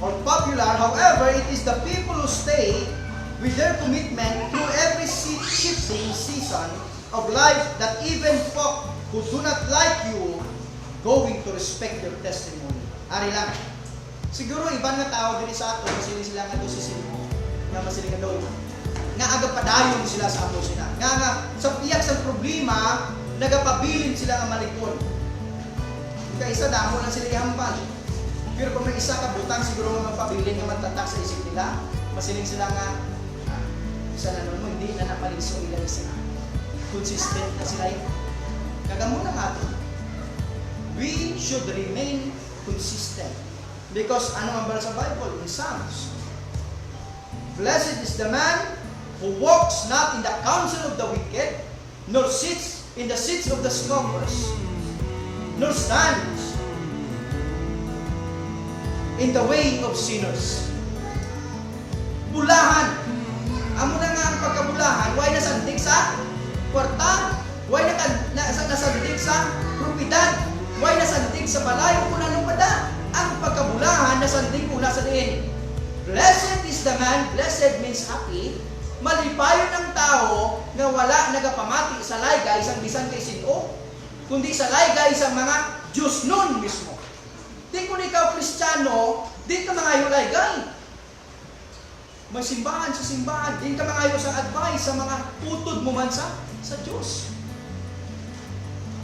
or popular. However, it is the people who stay with their commitment through every shifting season of life that even folk who do not like you going to respect your testimony. Ari lang. Siguro ibang nga tao din sa ato, masiling sila nga doon si Sino, nga masiling nga doon. Nga agapadayon sila sa amo sila. Nga sa piyak sa problema, nagapabilin sila nga malikod. Isa damo lang sila ihambal. Pero kung may isa ka butang, siguro nga magpabilin nga magtatak sa isip nila, masiling sila nga isa na nun mo, hindi na napaliso ilang sila. Consistent na sila yun. Kagamo na nga ito. We should remain consistent. Because ano man ba sa Bible? In Psalms. Blessed is the man who walks not in the counsel of the wicked, nor sits in the seats of the scoffers, nor stands in the way of sinners. Bulahan. Amo na nga ang pagkabulahan, why nasandig sa kwarta, why nasandig sa propiedad, why nasandig sa balay o kung anong pada. Ang pagkabulahan nasandig po nasa diin. Blessed is the man, blessed means happy, malipayon ng tao nga wala nagapamati sa laygay isang bisan kay Sino, kundi sa laygay sa mga Diyos nun mismo. Di kung ikaw Kristiyano, di ka mangayo laygay. May simbahan sa simbahan, di ka mangayo sa advice sa mga utod mo man sa Diyos.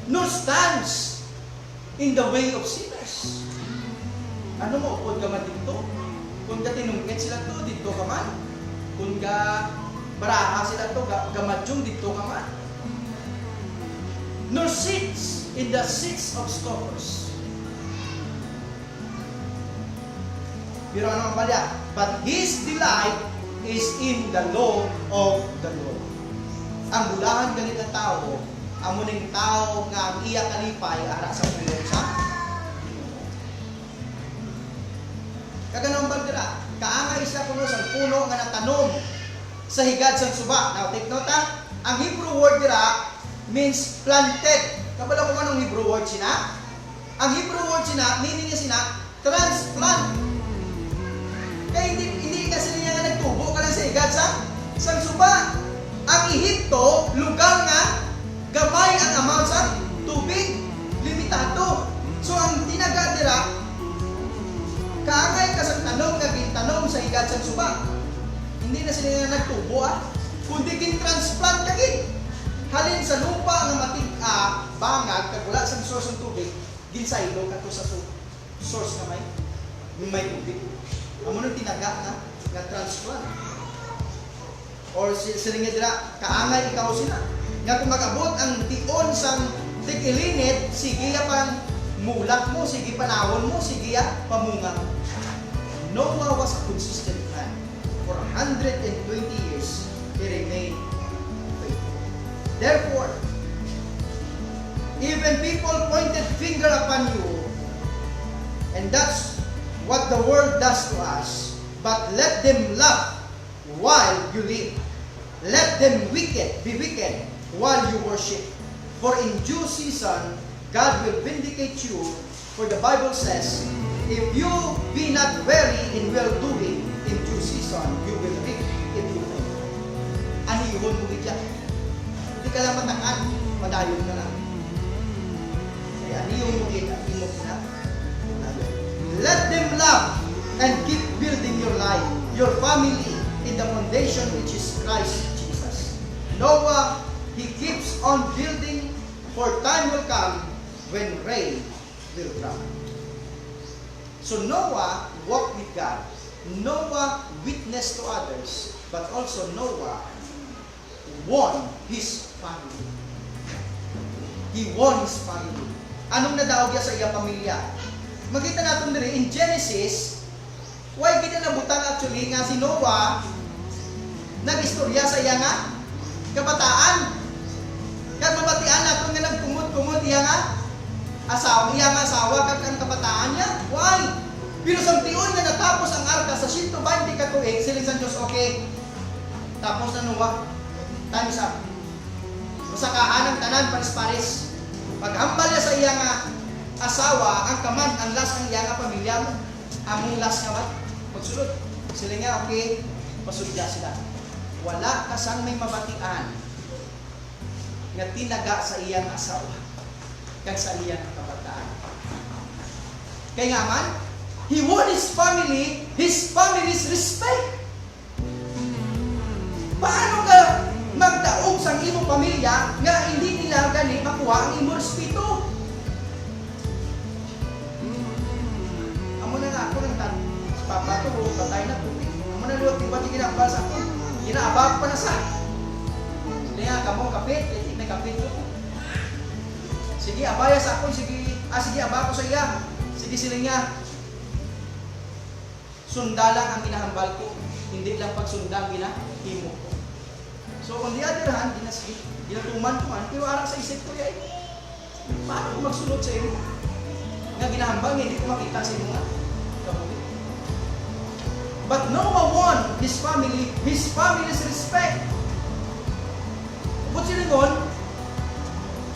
Nor stands in the way of sinners. Ano mo, upod ka man dito? Kung ka tinungkit sila to, dito ka man. Kung ka baraha sila to, gamadjong dito ka man. Nor sits in the seats of scoffers. Pero ano ang palya? But his delight is in the law of the Lord. Ang bulahan ganit na tao, amo ning tao nga ang iya kalipay ara sa pulong sa kaganong bagdira, kaangay siya kuno sa puno nga natanom sa higad sang suba. Now take note ha, ang Hebrew word dira means planted. Kabalo ko anong Hebrew word sina? Ang Hebrew word sina, meaning niya sina transplant. Kaya hindi kasi niya nga nagtubo ka lang sa higad sang suba. Ang Ehipto, lugar nga gamay ang amount sa tubig, limitado. So ang tinaga dira, kaangay ka sa tanong nga gintanom sa higad sang suba. Hindi na sila nga nagtubo kundi gin-transplant ka gid. Halin sa lupa nga matig-a, bangag, kag wala sang source ng tubig, ginsaylo ka to sa source na may tubig. Amo nang tinaga nga transplant. Or sila nga dira, kaangay ikaw sila. Nga kung mag-abot ang tion sang tig-ilinit, sige pang mulak mo, sige panahon mo, sige pamunga. Noah was a consistent man. For 120 years, he remained faithful. Therefore, even people pointed finger upon you, and that's what the world does to us. But let them laugh while you live. Let them be wicked while you worship. For in due season, God will vindicate you. For the Bible says, if you be not weary in well-doing, in due season, you will reap if you faint. Anihon mo gidya. Hindi ka lang matakan, madayon ka lang. Kaya niyo mo imok na. Let them love and keep building your life, your family, in the foundation which is Christ Jesus. Noah, he keeps on building, for time will come when rain will drop. So Noah walked with God. Noah witnessed to others, but also Noah won his family. He won his family. Anong nadaog niya sa iyang pamilya? Makita natin din in Genesis, why kita nabutan actually nga si Noah nag-istorya sa iya nga kabataan. Kag mabatian natin nga nagkumot-kumot iya nga asawa kag ang kabataan niya. Why? Pero sa tiyon nga natapos ang arka sa 120 ka tuig, siling sa Diyos, okay. Tapos na Noah, time's up. Masakaan ang tanan paris-paris. Paghambal niya sa iya nga asawa, ang kaman, ang last ang iya nga pamilya mo. Among last nga ba? Pagsulod. Sila nga, okay, pasudya sila. Wala kasang may mabatian nga tinaga sa iyang asawa kag sa iyang kabataan. Kaya nga man, he won his family's respect. Paano ka magdaog sa imong pamilya nga hindi nila gani makuha ang imong respeto? Amo na nga ako ng tan. Si Papa to, patay na to. Amo na luwag, di ba di ginabal sa ako? Ginaabag pa na sa. Hindi nga, kamong kapit, may kapit ko. Sige, abaya sa ako, sige, aba ko sa iya. Sige, sila nga. Sunda lang ang ginahambal ko, hindi lang pagsunda ang ginahimo ko. So, on the other hand, ginatuman ko man, pero arang sa isip ko, paano ko magsunod sa iyo? Nga ginahambal, hindi ko makita sa iyo nga. But Noah won his family's respect. But silingon,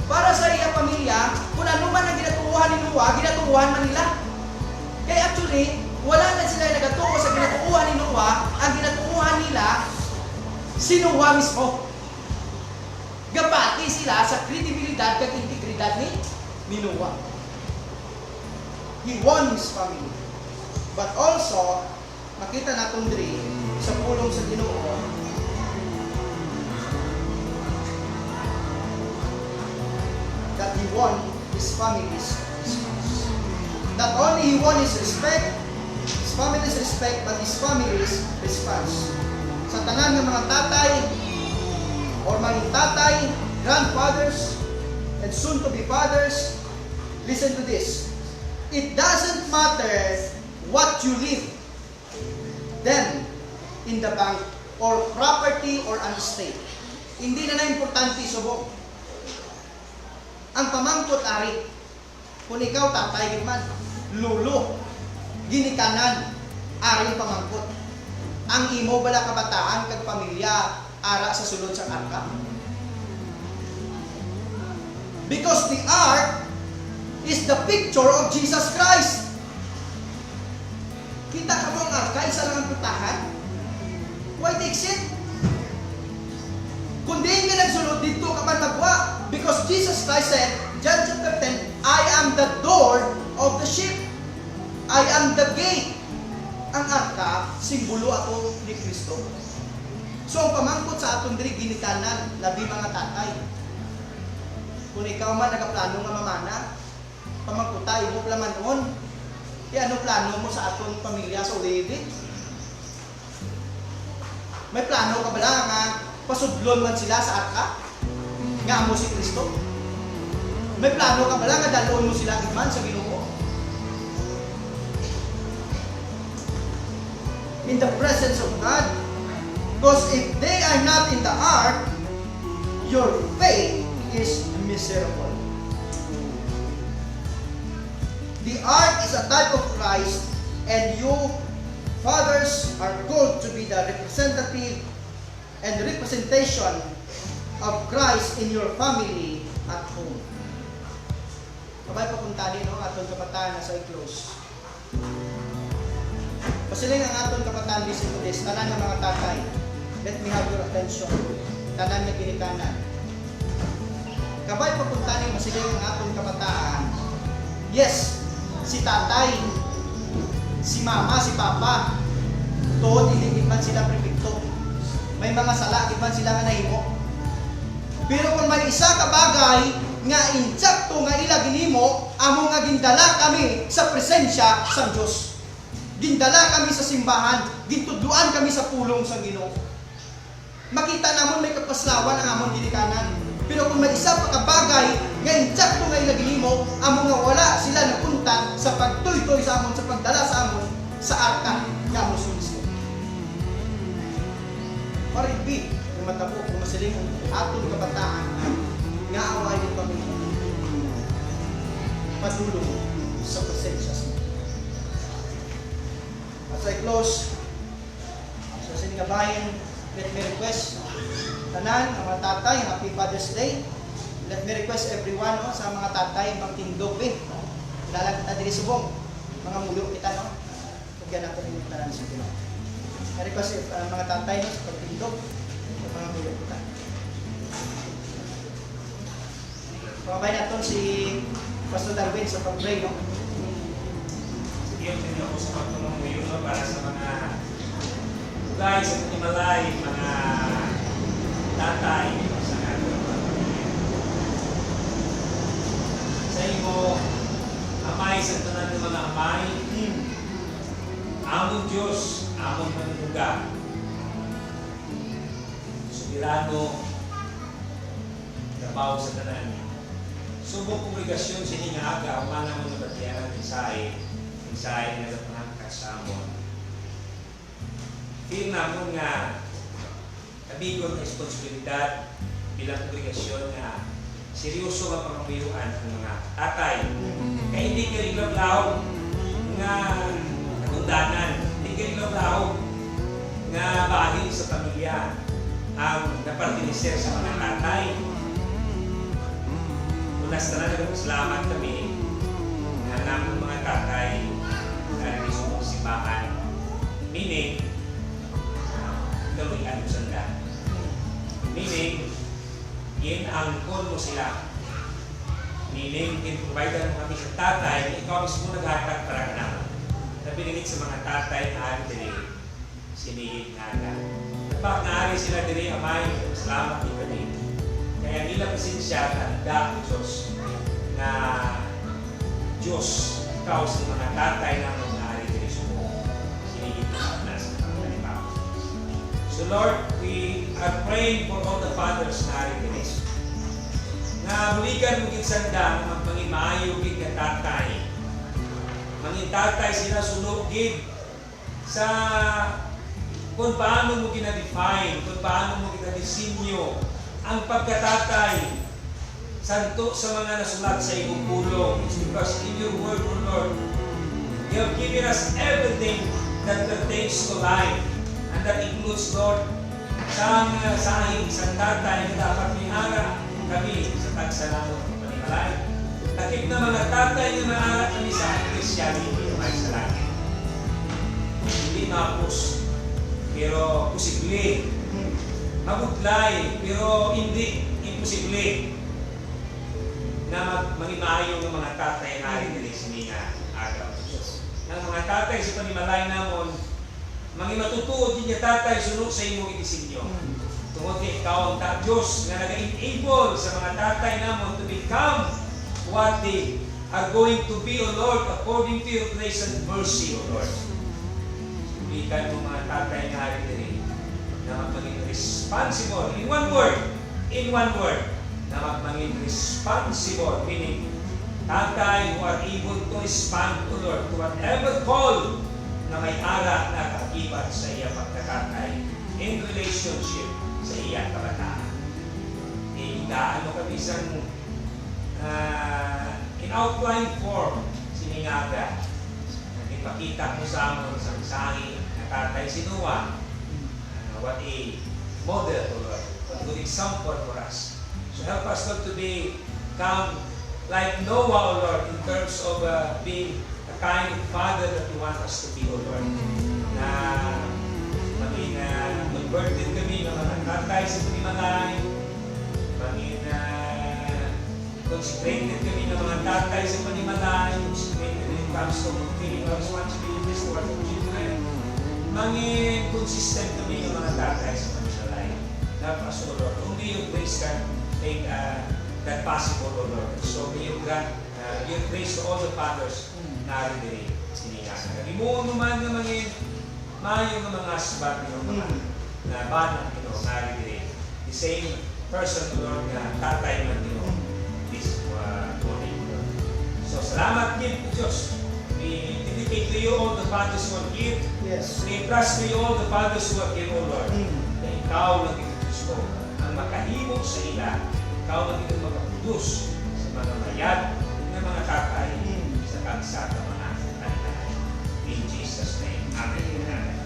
para sa iyang pamilya, kung ano man ang ginatuuhan ni Noah, ginatuuhan man nila. Kaya actually, wala na sila nagatuo sa ginatuuhan ni Noah, ang ginatuuhan nila, si Noah mismo. Gabati sila sa kredibilidad at integridad ni Noah. He won his family. But also, makita natin diri sa pulong sa Ginoo, that he won his family's response. Not only he won his family's respect, but his family's response. Sa tanan ng mga tatay, or maging tatay, grandfathers, and soon to be fathers, listen to this. It doesn't matter what you leave then in the bank, or property, or an estate. Hindi na importante subok. Ang pamangkot ari, kung ikaw tatay man, lulo, ginikanan, ari pamangkot. Ang imo bala kabataan kag pamilya ara sa sulod sa arka. Because the ark is the picture of Jesus Christ. Kita ka mo ang arka, isa lang ang putahan. Why takes it? Kung di ka nagsulod, dito ka man magwa. Because Jesus Christ said, John chapter 10, I am the door of the sheep. I am the gate. Ang arka, simbolo ako ni Kristo. So, ang pamangkot sa atong diri ginikanan, labi mga tatay. Kung ikaw man nagaplano nga mamana, pamangkot tayo mo plaman noon. Kaya ano plano mo sa atong pamilya sa ulitin? May plano ka ba lang nga pasudlon man sila sa arka? Nga mo si Kristo? May plano ka ba lang nga dalon mo sila iman sa Ginoo? In the presence of God. Because if they are not in the ark, your faith is miserable. The ark is a type of Christ, and you, fathers, are called to be the representative and representation of Christ in your family at home. Kabay papunta din, no? Atong kabataan na sa i-close. Pasiling ang atong kabataan, listen to this, tanan ng mga tatay. Let me have your attention. Tanan na ginikanan. kabay papunta ni masiling ang atong kabataan. Yes, si tatay, si mama, si papa, tuod hindi man sila perfecto. May mga sala, di man sila nga nahimo. Pero kung may isa ka bagay nga insakto nga ila ginimo, amo nga gindala kami sa presensya sa Dios. Gindala kami sa simbahan, gintudluan kami sa pulong sa Ginoo. Makita namon may kapaslawan ang amon ginikanan. Pero kung may isa pa ka bagay nga insakto nga ila ginimo, amo nga wala sila napunta sa pagtuytoy sa amon, sa pagdala sa amon sa arka nga amon sulismo. Maribi, kung matabo, kung masiling atong kabataan nga away ng kami padulong sa presensya sa Diyos. As I close, sa sining bayan, let me request tanan, ang mga tatay, Happy Father's Day. Let me request everyone, no, sa mga tatay, magtindog, Kilala kita diri subong, mga muyo kita, no? Kaya natin yung tanan sa Pinoy. I request mga tatay, no, sa pagtindog, mga muyo kita. Pagkabay natin si Pastor Darwin sa pag-pray, no? Sige, hindi ako sa pagtulong ngayon, no, para sa mga guys sa Himalay, mga tatay sa ating pamilya. Sa imo, amay sa tanan ng mga amay, among Diyos, among manunuga, subirano, trabaho sa tanan. Subong kongregasyon siningaga, umana mo na batiyan ng isay na nagpanangkat sa amon. Feel namin nga kabigon ng responsibilidad bilang kongregasyon nga seryoso ang pangambiyuan ng mga tatay. Kaya hindi ka rin lablaw nga katundanan, hindi ka rin lablaw nga bahil sa pamilya ang napartiniser sa mga tatay. Unas na salamat kami na namang mga tatay na narisong simbahan. Meaning, kaluyan mo sanda. Meaning, in-angkon mo sila. Meaning, in-provider mo kami sa tatay, ikaw mismo naghatag para ka naman. Napinigit sa mga tatay na ari dili, sinigit nga ka. Kapag naari sila dili, amay, salamat din kami. Kaya nila pasensya tanda ng Diyos na Diyos, ikaw sa mga tatay na mga naari dili sumo. Sinigit nga na sa mga. So Lord, we are praying for all the fathers na rin din. Na buligan mo sanda ng magpangimayo gid nga tatay. Mangin tatay sila sunugid sa kung paano mo gina-define, kung paano mo gina-disenyo ang pagkatatay santo sa mga nasulat sa iyong pulong. It's because in your word, O Lord, you have given us everything that pertains to life. And that includes, Lord, sa sahing isang tatay na dapat mihara kami sa tagsanamon ng panimalay. Takip na mga tatay na maara kami sa Christianity na may sa langit. Hindi mapos, pero posible. Mabudlay, pero hindi imposible na magimayo ng mga tatay na rin nila sininga agaw. Ang mga tatay sa panimalay namon, mangi matutuod din niya tatay sunod sa imong idisinyo. Tungod kay ikaw ang Diyos na nag-enable sa mga tatay namon to become what they are going to be, O Lord, according to your grace and mercy, O Lord. Subikan mo mga tatay na rin din na maging responsible. In one word, na maging responsible, meaning tatay who are able to respond to Lord to whatever call na may ara na kakibat sa iya pagkakatay in relationship sa iya kabataan. Igaano ka bisang in outline form siningaga ipakita mo sa amon sa mensahe na tatay si Noah. What a model, O Lord. What a good example for us. So help us, Lord, to become like Noah, O Lord, in terms of being a kind of father that you want us to be, O Lord. Na maging converted kami ng mga tatay sa panimalay. Maging consecrated kami ng mga tatay sa panimalay, consecrated when it comes to fulfilling our responsibilities towards our children. Mangin consistent kami ng mga tatay sa panimalay. Help us, O Lord. Only your grace can make that possible, O Lord. So may you grant your grace to all the fathers na rin siningasan. Nag-imuon mo man na mangin mayo ng mga asbab ng mga na banang na rin. The same person, O Lord, na tatay man this morning, Lord. So salamat din po Diyos. We dedicate to you all the fathers who are here. Yes. We trust to you all the fathers who are here, O Lord. Na ikaw lang ito Kristo ang makahimok sa ila. Ikaw lang ito makaproduce sa mga mayad ng mga tatay sa kagsata mga kanila. In Jesus' name. Amen. Amen.